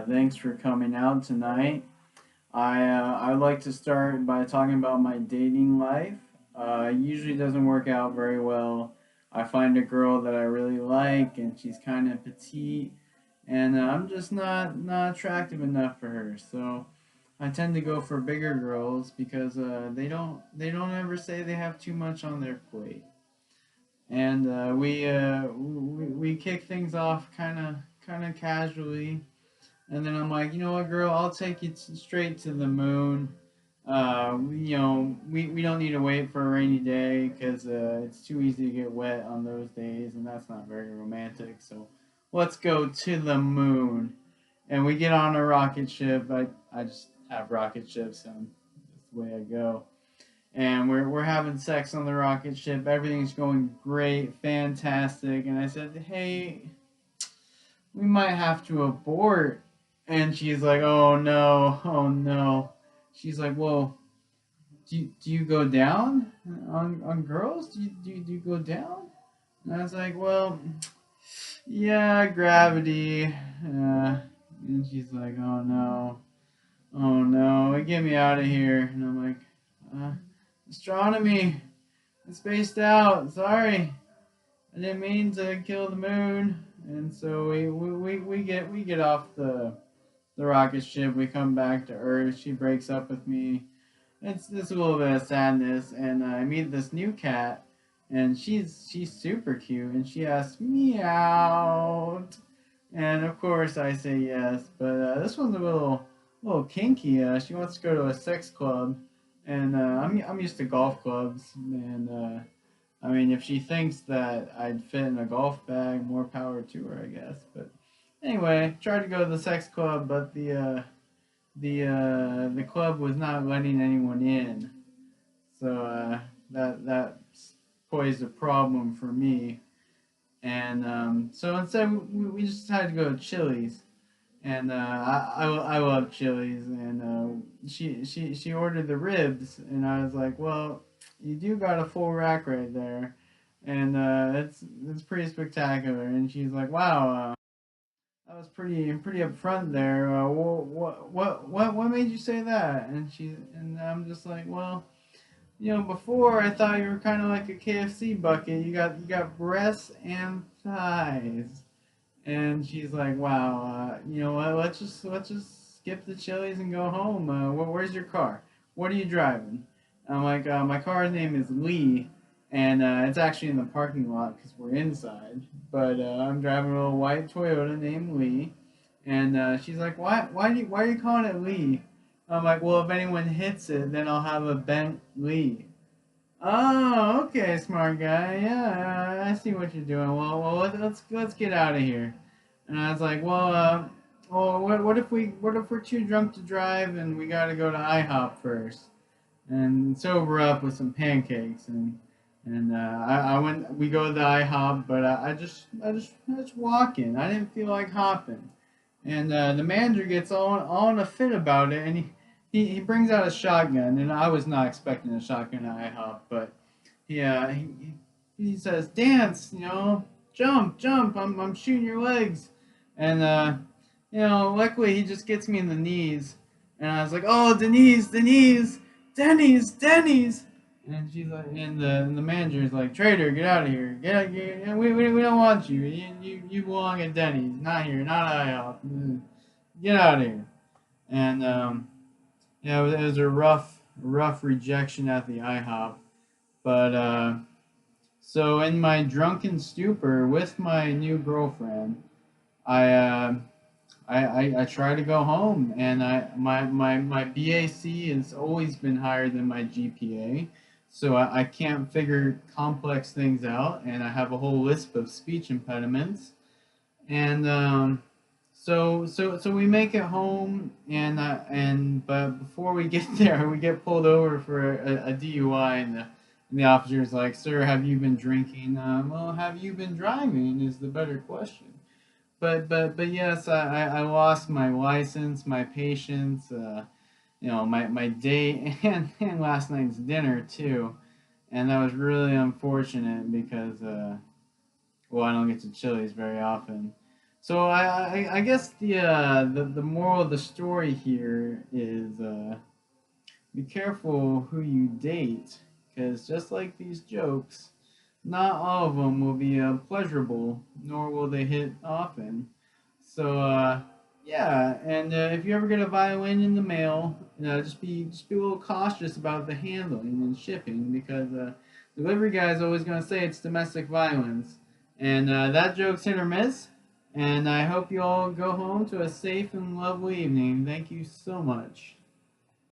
Thanks for coming out tonight. I like to start by talking about my dating life. Usually doesn't work out very well. I find a girl that I really like, and she's kind of petite, and I'm just not attractive enough for her. So I tend to go for bigger girls because they don't ever say they have too much on their plate, and we kick things off kind of casually, and then I'm like, you know what, girl, I'll take you straight to the moon. We don't need to wait for a rainy day because it's too easy to get wet on those days, and that's not very romantic. So let's go to the moon. And we get on a rocket ship. I just have rocket ships, and that's the way I go. And we're having sex on the rocket ship. Everything's going great, fantastic. And I said, hey, we might have to abort. And she's like, oh no, oh no. She's like, well, do you go down on girls? Do you go down? And I was like, well, yeah, gravity. And she's like, oh no, get me out of here. And I'm like, astronomy, I spaced out. Sorry, I didn't mean to kill the moon. And so we get off the rocket ship. We come back to Earth. She breaks up with me. It's a little bit of sadness, and I meet this new cat, and she's super cute, and she asks me out, and of course I say yes. But this one's a little kinky. She wants to go to a sex club, and I'm used to golf clubs, and I mean, if she thinks that I'd fit in a golf bag, more power to her, I guess. But anyway, tried to go to the sex club, but the club was not letting anyone in, so that posed a problem for me. And so instead, we just decided to go to Chili's, and I love Chili's, and she ordered the ribs, and I was like, well, you do got a full rack right there, and it's pretty spectacular. And she's like, wow. That was pretty upfront there. What made you say that? And I'm just like, well, before I thought you were kind of like a KFC bucket. You got breasts and thighs. And she's like, wow, you know what? Let's just skip the Chili's and go home. Where's your car? What are you driving? I'm like, my car's name is Lee, and it's actually in the parking lot because we're inside. But I'm driving a little white Toyota named Lee, and she's like, why are you calling it Lee? I'm like, well, if anyone hits it, then I'll have a bent Lee. Oh, okay, smart guy. Yeah, I see what you're doing. Well, let's get out of here. And I was like, well, what if we're too drunk to drive and we gotta go to IHOP first and sober up with some pancakes and I went. We go to the IHOP, but I just walking. I didn't feel like hopping, and the manager gets all in a fit about it, and he brings out a shotgun, and I was not expecting a shotgun at IHOP, but he says, dance, jump, I'm shooting your legs, and luckily he just gets me in the knees, and I was like, oh, Denny's. And she's like, and the manager's like, traitor, get out of here, we don't want you. You belong at Denny's, not here, not IHOP. Get out of here. And it was a rough rejection at the IHOP. But so in my drunken stupor with my new girlfriend, I I try to go home, and my BAC has always been higher than my GPA, so I can't figure complex things out, and I have a whole list of speech impediments, and so we make it home, and but before we get there, we get pulled over for a DUI, and the officer's like, "Sir, have you been drinking?" Well, have you been driving? Is the better question. But yes, I lost my license, my patience, my date, and last night's dinner too, and that was really unfortunate because well, I don't get to Chili's very often. So I guess the moral of the story here is be careful who you date, because just like these jokes, not all of them will be pleasurable, nor will they hit often. So yeah, and if you ever get a violin in the mail, just be a little cautious about the handling and shipping, because delivery guy is always going to say it's domestic violence, and that joke's hit or miss. And I hope you all go home to a safe and lovely evening. Thank you so much.